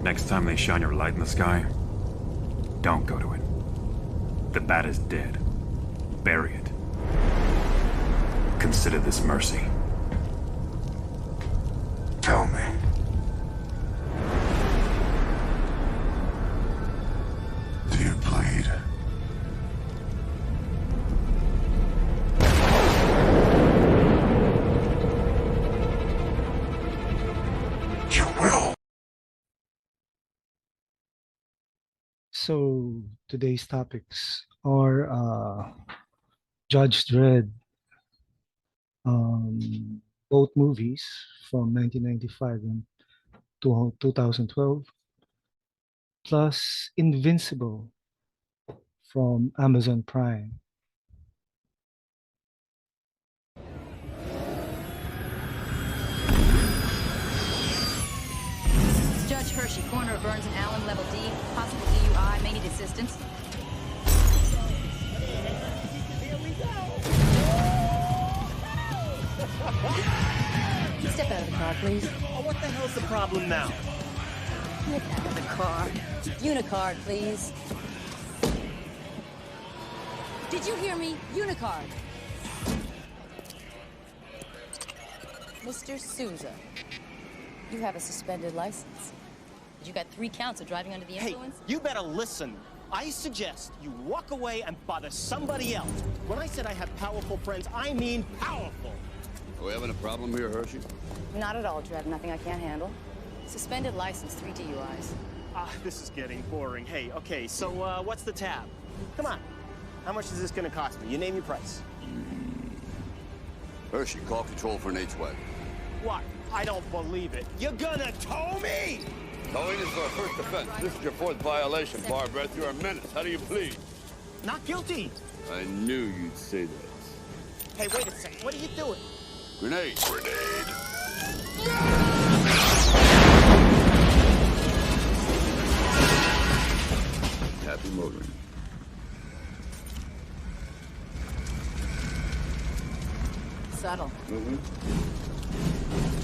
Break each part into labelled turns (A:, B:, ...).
A: Next time they shine your light in the sky, don't go to it. The bat is dead. Bury it. Consider this mercy.
B: Tell me. Do you bleed? You will.
C: So today's topics are Judge Dredd, both movies from 1995 and 2012, plus Invincible from Amazon Prime.
D: Hershey, corner of Burns and Allen, level D. Possible DUI, may need assistance. Step out of the car, please.
E: Oh, what the hell's the problem now?
D: Get out of the car. Unicard, please. Did you hear me? Unicard. Mr. Souza, you have a suspended license. You got 3 counts of driving under the
E: Hey,
D: influence.
E: you better listen. I suggest you walk away and bother somebody else. When I said I have powerful friends, I mean powerful.
F: Are we having a problem here, Hershey?
D: Not at all, Dredd. Nothing I can't handle. Suspended license, 3 DUIs.
E: This is getting boring. Hey, okay, so what's the tab? Come on. How much is this gonna cost me? You name your price.
F: Hershey, call control for an H-Way.
E: What? I don't believe it. You're gonna tow me?
F: Towing is our first offense. This is your 4th violation, bar breath. You're a menace. How do you plead?
E: Not guilty.
F: I knew you'd say that.
E: Hey, wait a second. What are you doing?
F: Grenade. Happy motoring.
D: Subtle.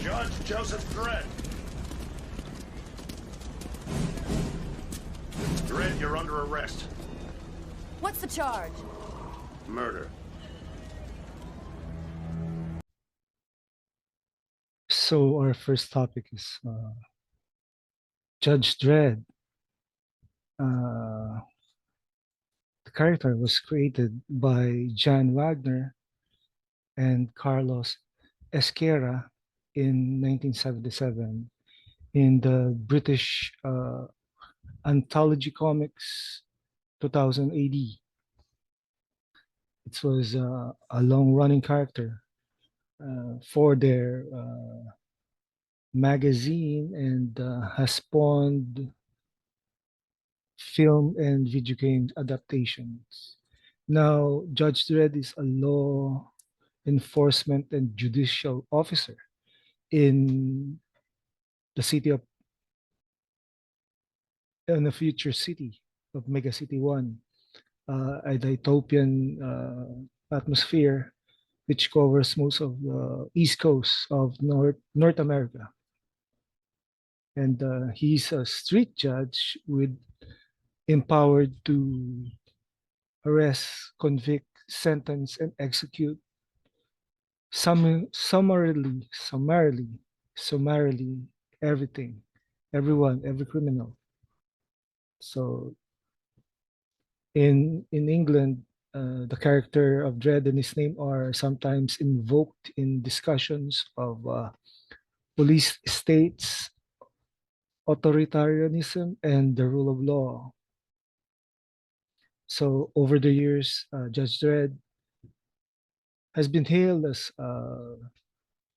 B: Judge Joseph Dredd. Dredd, you're under arrest.
D: What's the charge?
B: Murder.
C: So our first topic is Judge Dredd. The character was created by Jan Wagner and Carlos Esquerra in 1977 in the British anthology comics 2000 AD. It was a long-running character for their magazine and has spawned film and video game adaptations. Now, Judge Dredd is a law enforcement and judicial officer in the future city of Mega City 1, a dystopian atmosphere which covers most of the east coast of North America. And he's a street judge empowered to arrest, convict, sentence, and execute summarily everyone, every criminal. So in England, the character of Dredd and his name are sometimes invoked in discussions of police states, authoritarianism, and the rule of law. So over the years, Judge Dredd has been hailed as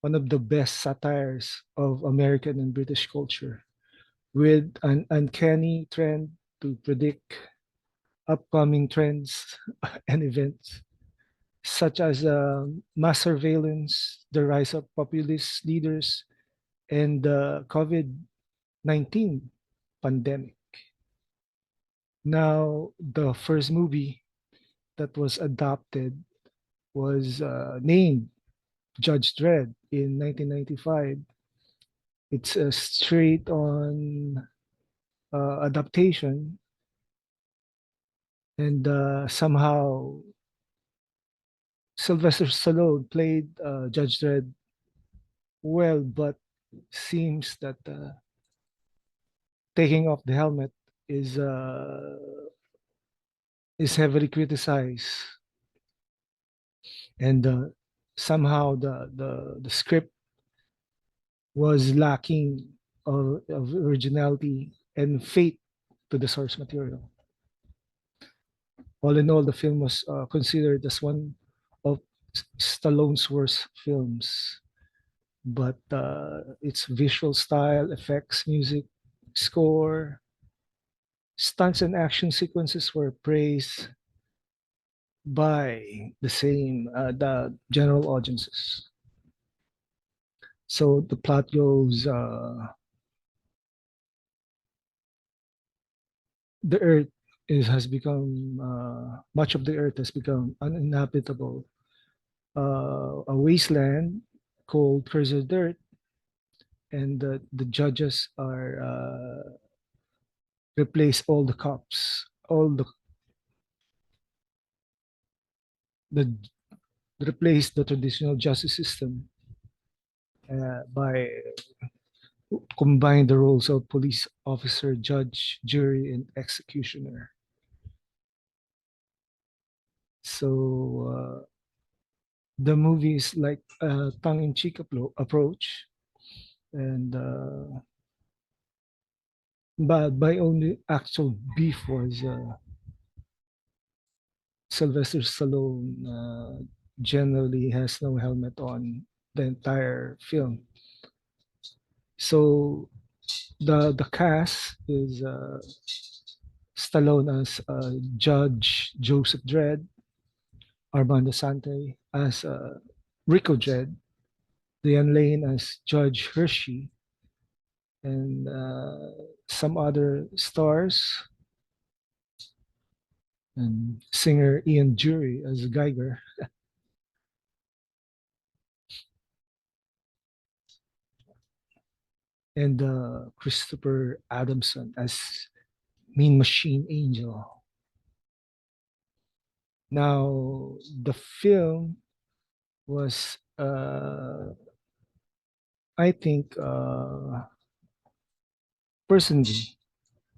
C: one of the best satires of American and British culture, with an uncanny trend to predict upcoming trends and events, such as mass surveillance, the rise of populist leaders, and the COVID-19 pandemic. Now, the first movie that was adapted was named Judge Dredd in 1995. It's a straight-on adaptation, and somehow Sylvester Stallone played Judge Dredd well, but seems that taking off the helmet is heavily criticized, and somehow the script was lacking of originality and faith to the source material. All in all, the film was considered as one of Stallone's worst films, but its visual style, effects, music, score, stunts, and action sequences were praised by the general audiences. So the plot goes, the earth is has become much of the earth has become uninhabitable, a wasteland called cursed dirt, and the judges are replace all the cops, all the replace the traditional justice system by combine the roles of police officer, judge, jury, and executioner. So the movie is like a tongue-in-cheek approach, and but my only actual beef was Sylvester Stallone generally has no helmet on the entire film. So the cast is Stallone as Judge Joseph Dredd, Armando Sante as Rico Dredd, Diane Lane as Judge Hershey, and some other stars, and singer Ian Jury as Geiger, and Christopher Adamson as Mean Machine Angel. Now, the film was, I think, personally,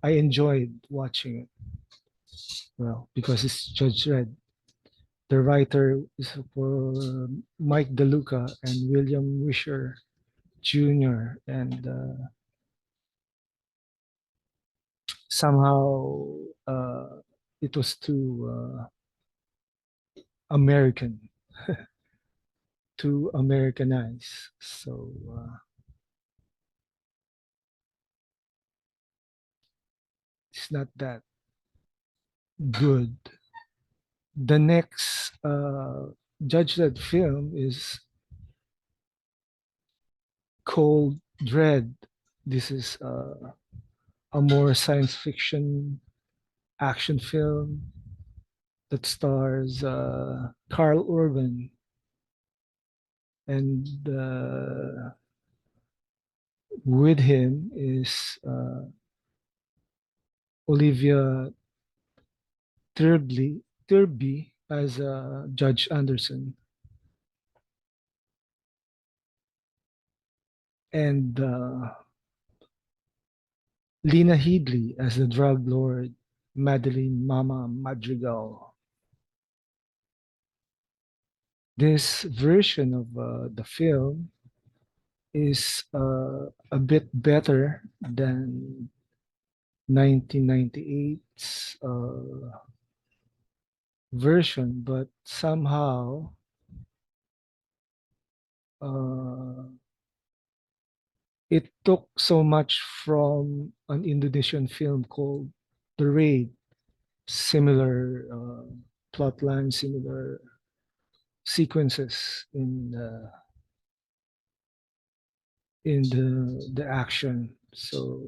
C: I enjoyed watching it. Well, because it's Judge Dredd. The writer is for Mike DeLuca and William Wisher Jr. And somehow it was too American, too Americanized. So it's not that good. The next Judge Dredd film is called Dread. This is a more science fiction action film that stars Carl Urban and with him is Olivia Thirlby as Judge Anderson, and Lena Headey as the drug lord Madeline Mama Madrigal. This version of the film is a bit better than 1998's version, but somehow it took so much from an Indonesian film called The Raid, similar plot line, similar sequences in the action. So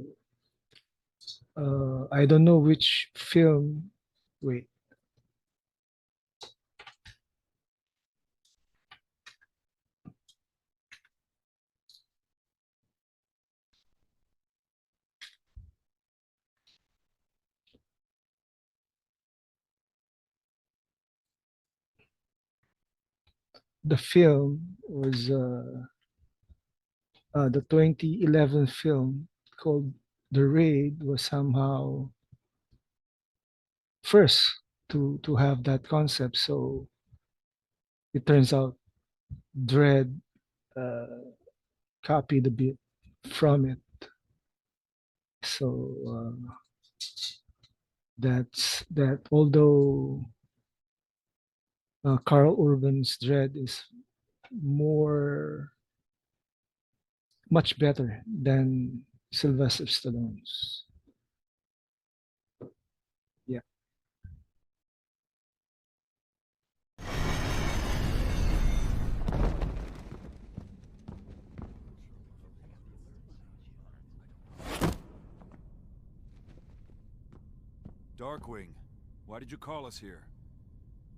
C: I don't know which film. Wait. The film was the 2011 film called The Raid was somehow first to have that concept. So it turns out Dread copied a bit from it. So that's that. Although Carl Urban's Dread is much better than Sylvester Stallone's. Yeah.
G: Darkwing, why did you call us here?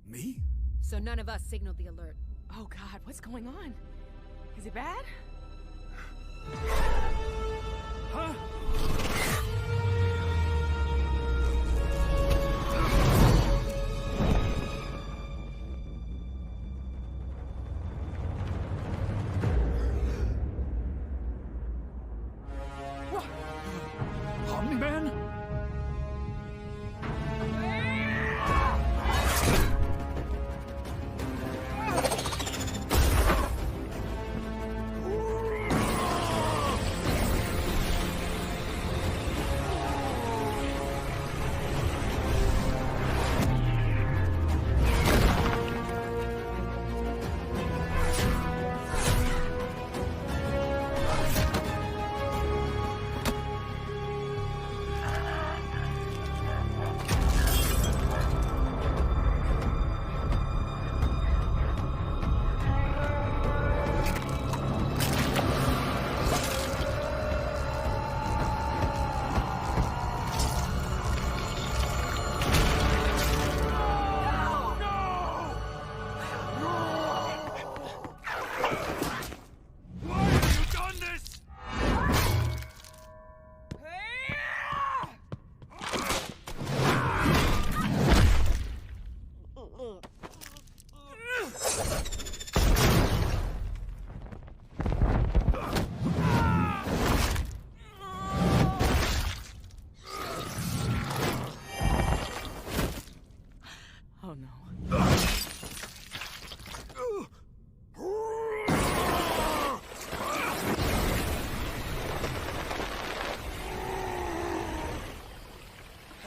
H: Me?
I: So none of us signaled the alert.
J: Oh God, what's going on? Is it bad?
G: Huh? Omni-Man?
J: Oh no.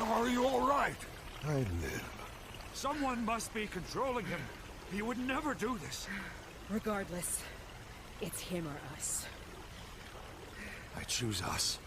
G: Are you all right?
H: I live.
G: Someone must be controlling him. He would never do this.
I: Regardless, it's him or us.
H: I choose us.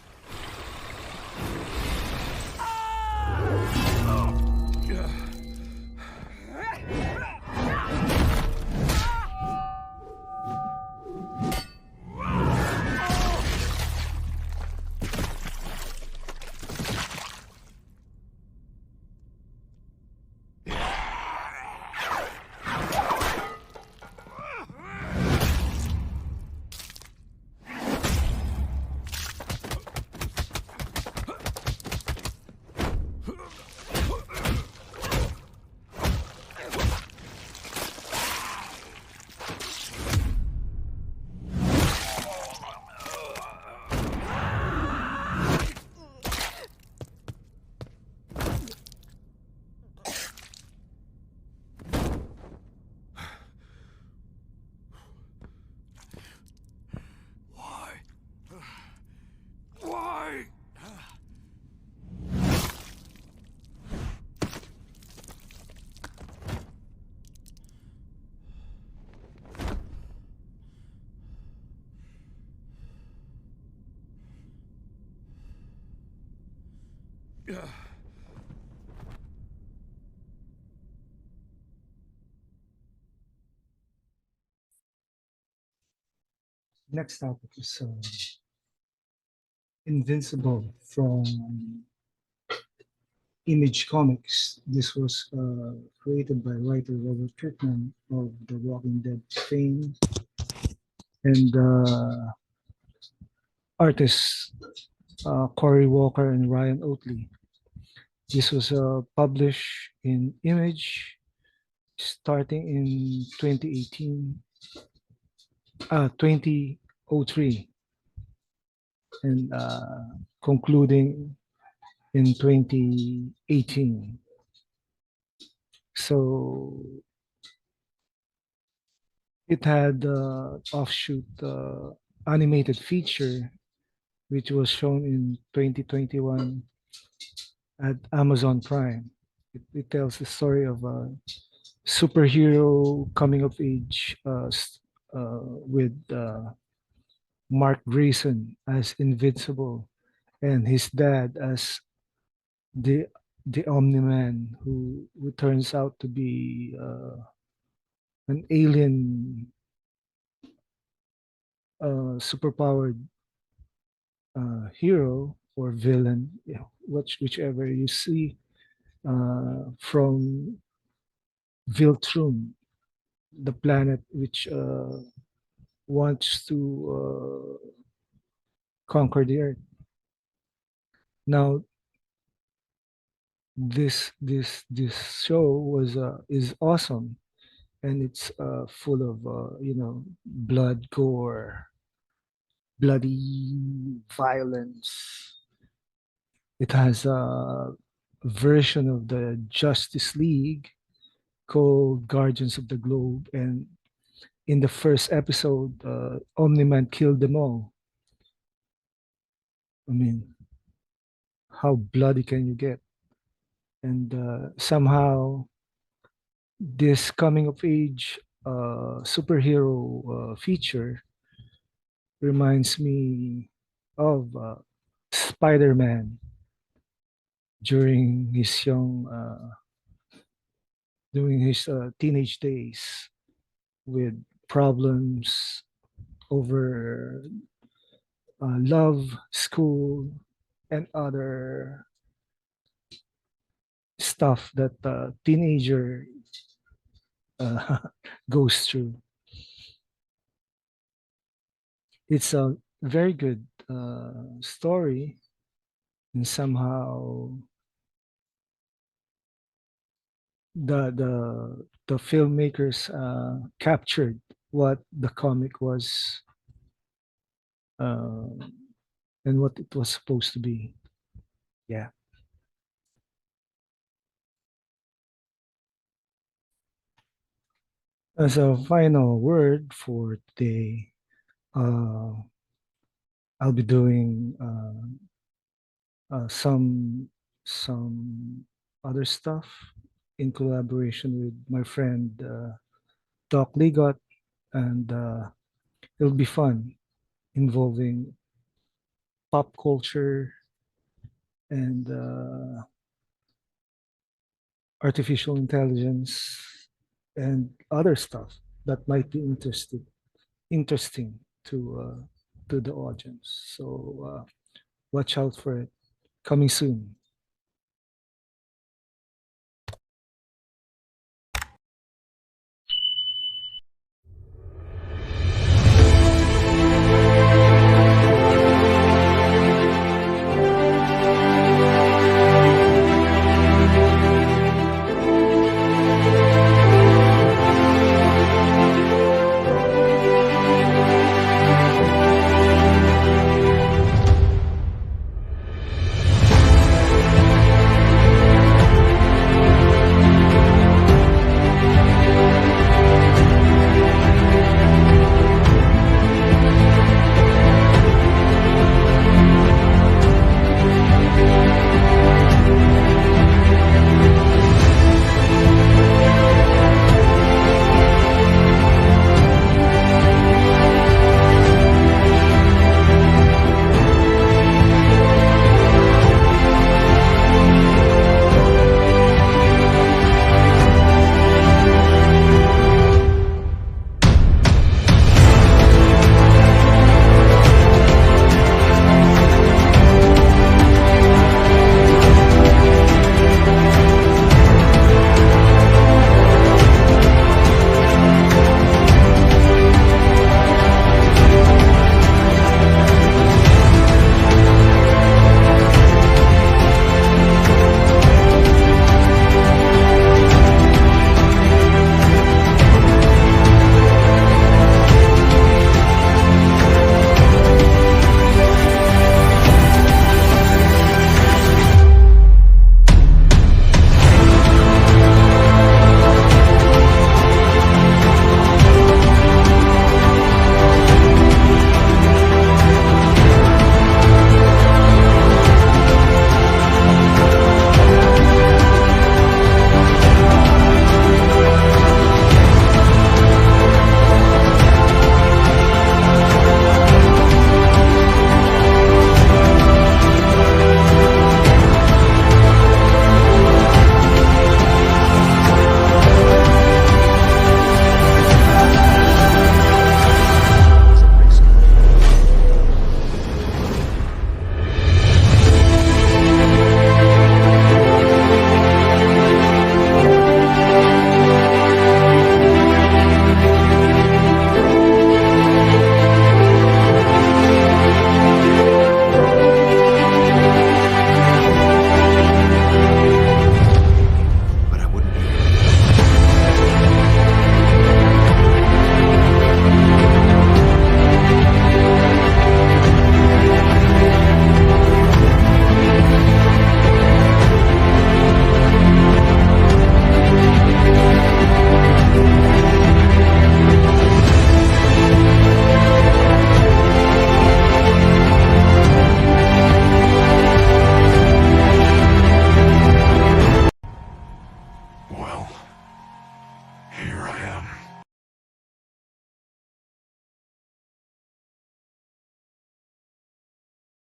G: Why?
C: Next topic is Invincible from Image Comics. This was created by writer Robert Kirkman of The Walking Dead fame and artists Cory Walker and Ryan Oatley. This was published in Image starting in 2003, and concluding in 2018. So it had offshoot animated feature, which was shown in 2021 at Amazon Prime. It tells the story of a superhero coming of age with Mark Grayson as Invincible and his dad as the Omni-Man, who turns out to be an alien superpowered hero or villain, whichever you see. from Viltrum, the planet which wants to conquer the Earth. Now, this show is awesome, and it's full of blood, gore, bloody violence. It has a version of the Justice League called Guardians of the Globe, and in the first episode, Omni-Man killed them all. I mean, how bloody can you get? And somehow, this coming of age superhero feature reminds me of Spider-Man during his during his teenage days, with problems over love, school, and other stuff that a teenager uh, goes through. It's a very good story, and somehow the filmmakers captured what the comic was, uh, and what it was supposed to be. Yeah. As a final word for today, uh, I'll be doing some other stuff in collaboration with my friend Doc Ligot, and it'll be fun, involving pop culture and artificial intelligence and other stuff that might be interesting to the audience. So watch out for it. Coming soon.